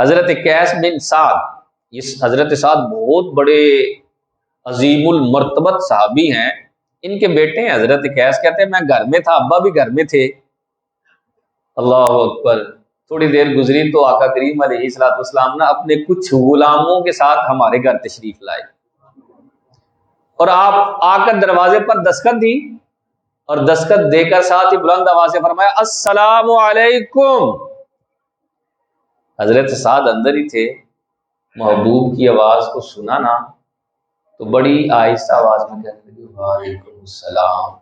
حضرت قیس بن سعد، یہ حضرت سعد بہت بڑے عظیم المرتبت صحابی ہیں، ان کے بیٹے ہیں حضرت قیس، کہتے ہیں میں گھر میں تھا، ابا بھی گھر میں تھے، اللہ اکبر، تھوڑی دیر گزری تو آقا کریم علیہ الصلوۃ والسلام نے اپنے کچھ غلاموں کے ساتھ ہمارے گھر تشریف لائے، اور آپ آ کر دروازے پر دستخط دی، اور دستخط دے کر ساتھ ہی بلند آواز سے فرمایا السلام علیکم۔ حضرت سعد اندر ہی تھے، محبوب کی آواز کو سنا نا تو بڑی آہستہ آواز میں کہنے لگے وعلیکم السلام۔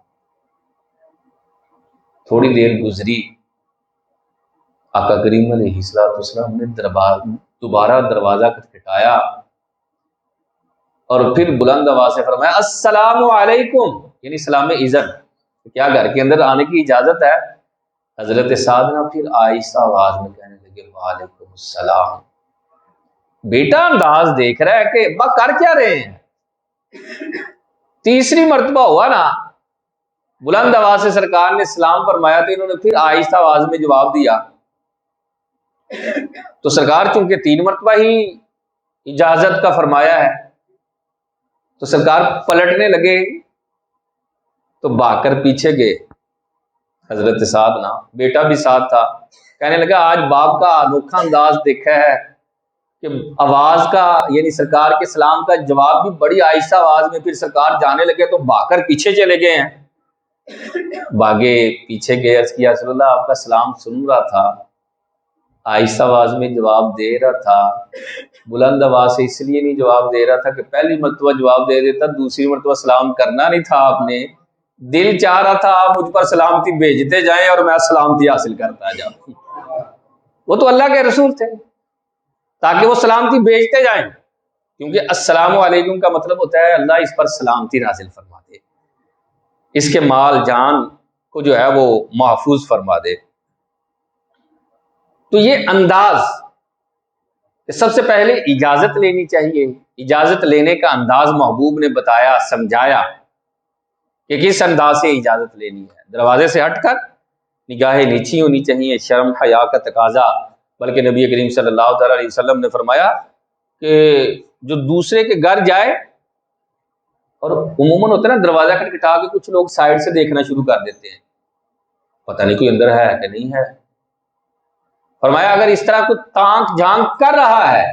تھوڑی دیر گزری، آقا کریم علیہ الصلوۃ والسلام نے دوبارہ دروازہ کھٹکھٹایا اور پھر بلند آواز سے فرمایا السلام علیکم، یعنی سلام عزت، کیا گھر کے اندر آنے کی اجازت ہے؟ حضرت سعد نے پھر آہستہ آواز میں کہنے لگے وعلیکم السلام۔ بیٹا انداز دیکھ رہا ہے کہ ابا کر کیا رہے ہیں؟ تیسری مرتبہ ہوا نا، بلند آواز سے سرکار نے سلام فرمایا تو انہوں نے پھر آہستہ آواز میں جواب دیا، تو سرکار چونکہ 3 مرتبہ ہی اجازت کا فرمایا ہے تو سرکار پلٹنے لگے تو بھاگ کر پیچھے گئے۔ حضرت سعد نا، بیٹا بھی ساتھ تھا، کہنے لگا آج باپ کا انوکھا انداز دیکھا ہے کہ آواز کا یعنی سرکار کے سلام کا جواب بھی بڑی آہستہ آواز میں، پھر سرکار جانے لگے تو بھاگ کر پیچھے چلے گئے ہیں۔ بھاگے پیچھے گئے، عرض کیا رسول اللہ آپ کا سلام سن رہا تھا، آہستہ آواز میں جواب دے رہا تھا، بلند آواز سے اس لیے نہیں جواب دے رہا تھا کہ پہلی مرتبہ جواب دے دیتا، دوسری مرتبہ سلام کرنا نہیں تھا آپ نے، دل چاہ رہا تھا آپ مجھ پر سلامتی بھیجتے جائیں اور میں سلامتی حاصل کرتا جاؤں۔ وہ تو اللہ کے رسول تھے، تاکہ وہ سلامتی بھیجتے جائیں، کیونکہ السلام علیکم کا مطلب ہوتا ہے اللہ اس پر سلامتی نازل فرما دے، اس کے مال جان کو جو ہے وہ محفوظ فرما دے۔ تو یہ انداز کہ سب سے پہلے اجازت لینی چاہیے، اجازت لینے کا انداز محبوب نے بتایا، سمجھایا کہ کس انداز سے اجازت لینی ہے۔ دروازے سے ہٹ کر نگاہیں نیچی ہونی چاہیے، شرم حیا کا تقاضا، بلکہ نبی کریم صلی اللہ تعالی علیہ وسلم نے فرمایا کہ جو دوسرے کے گھر جائے، اور عموماً ہوتا ہے نا دروازہ کھٹکھٹا کے کچھ لوگ سائڈ سے دیکھنا شروع کر دیتے ہیں، پتہ نہیں کوئی اندر ہے کہ نہیں ہے، فرمایا اگر اس طرح کوئی تانک جھانک کر رہا ہے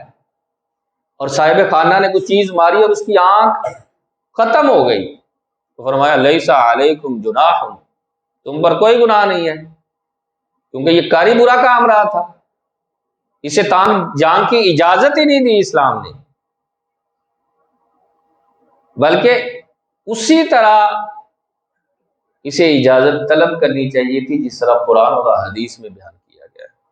اور صاحب خانہ نے کوئی چیز ماری اور اس کی آنکھ ختم ہو گئی تو فرمایا لیس علیکم جناح، تم پر کوئی گناہ نہیں ہے، کیونکہ یہ کاری برا کام رہا تھا، اسے تانک جھانک کی اجازت ہی نہیں دی اسلام نے، بلکہ اسی طرح اسے اجازت طلب کرنی چاہیے تھی جس طرح قرآن اور حدیث میں بیان